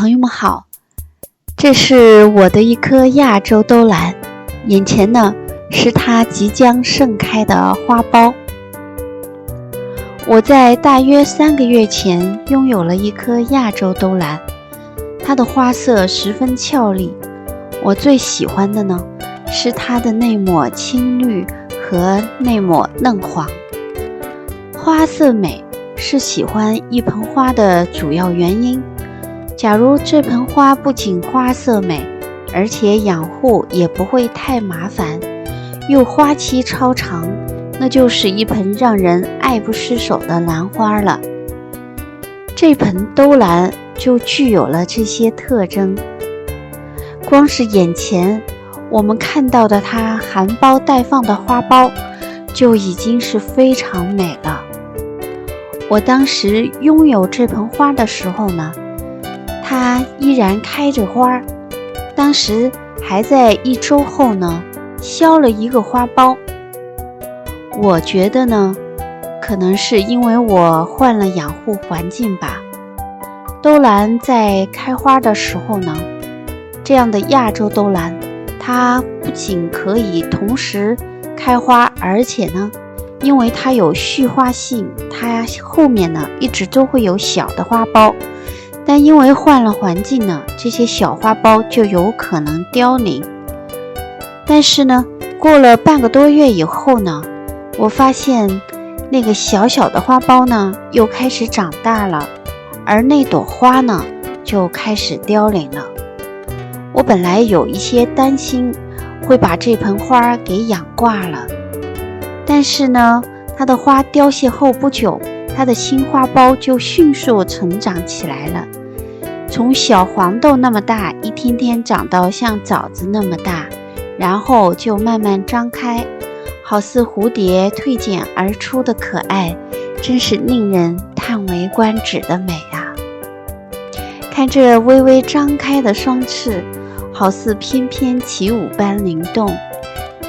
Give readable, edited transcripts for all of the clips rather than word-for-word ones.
朋友们好，这是我的一颗亚洲兜兰，眼前呢是它即将盛开的花苞。我在大约3个月前拥有了一颗亚洲兜兰，它的花色十分俏丽。我最喜欢的呢是它的那抹青绿和那抹嫩黄。花色美是喜欢一盆花的主要原因。假如这盆花不仅花色美，而且养护也不会太麻烦，又花期超长，那就是一盆让人爱不释手的兰花了。这盆兜兰就具有了这些特征。光是眼前我们看到的它含苞待放的花苞，就已经是非常美了。我当时拥有这盆花的时候呢，它依然开着花，当时还在1周后呢销了一个花苞。我觉得呢，可能是因为我换了养护环境吧。兜兰在开花的时候呢，这样的亚洲兜兰，它不仅可以同时开花，而且呢，因为它有续花性，它后面呢一直都会有小的花苞。但因为换了环境呢，这些小花苞就有可能凋零。但是呢，过了半个多月以后呢，我发现那个小小的花苞呢又开始长大了，而那朵花呢就开始凋零了。我本来有一些担心会把这盆花给养挂了，但是呢，它的花凋谢后不久，它的新花苞就迅速成长起来了，从小黄豆那么大，一天天长到像枣子那么大，然后就慢慢张开，好似蝴蝶蜕茧而出的可爱，真是令人叹为观止的美啊！看这微微张开的双翅，好似翩翩起舞般灵动，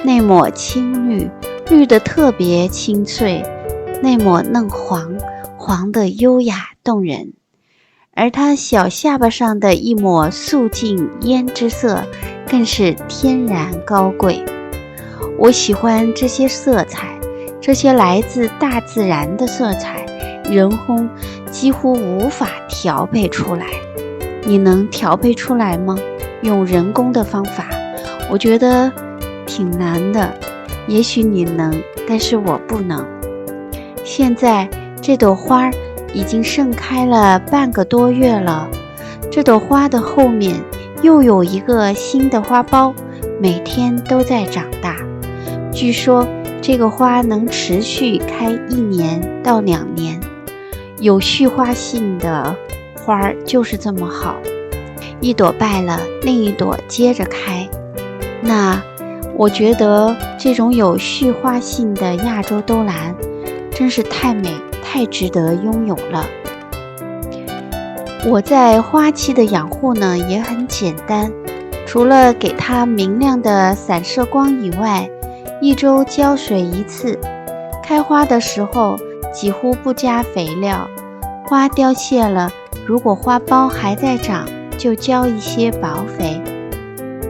那抹青绿，绿得特别清脆，那抹嫩黄，黄得优雅动人，而它小下巴上的一抹素净胭脂色更是天然高贵。我喜欢这些色彩，这些来自大自然的色彩，人工几乎无法调配出来。你能调配出来吗？用人工的方法，我觉得挺难的。也许你能，但是我不能。现在这朵花已经盛开了半个多月了，这朵花的后面又有一个新的花苞，每天都在长大。据说这个花能持续开1年到2年，有续花性的花就是这么好，一朵败了，另一朵接着开。那我觉得这种有续花性的亚洲兜兰真是太美，太值得拥有了。我在花期的养护呢也很简单，除了给它明亮的散射光以外，1周浇水1次，开花的时候几乎不加肥料，花凋谢了，如果花苞还在长，就浇一些薄肥。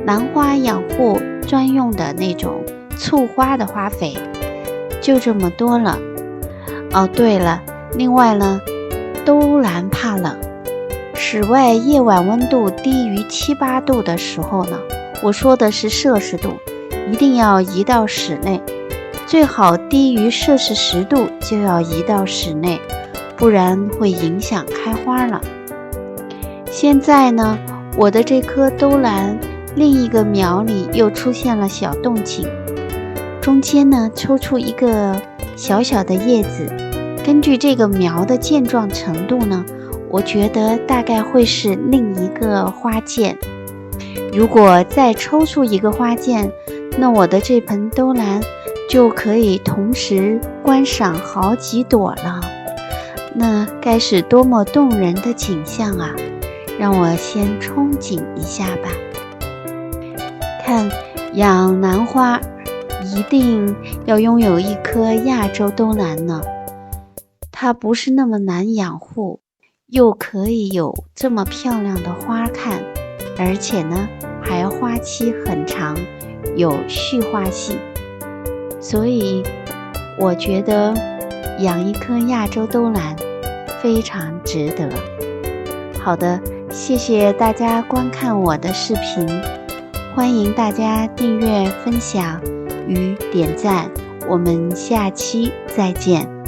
兰花养护专用的那种簇花的花肥，就这么多了。哦，对了，另外呢，兜兰怕冷，室外夜晚温度低于7、8度的时候呢，我说的是摄氏度，一定要移到室内，最好低于摄氏10度就要移到室内，不然会影响开花了。现在呢，我的这颗兜兰另一个苗里又出现了小动静，中间呢抽出一个小小的叶子。根据这个苗的健壮程度呢，我觉得大概会是另一个花件。如果再抽出一个花件，那我的这盆兜兰就可以同时观赏好几朵了，那该是多么动人的景象啊！让我先憧憬一下吧。看，养兰花一定要拥有一颗亚洲兜兰呢，它不是那么难养护，又可以有这么漂亮的花看，而且呢还花期很长，有续花性，所以我觉得养一颗亚洲兜兰非常值得。好的，谢谢大家观看我的视频，欢迎大家订阅、分享与点赞，我们下期再见。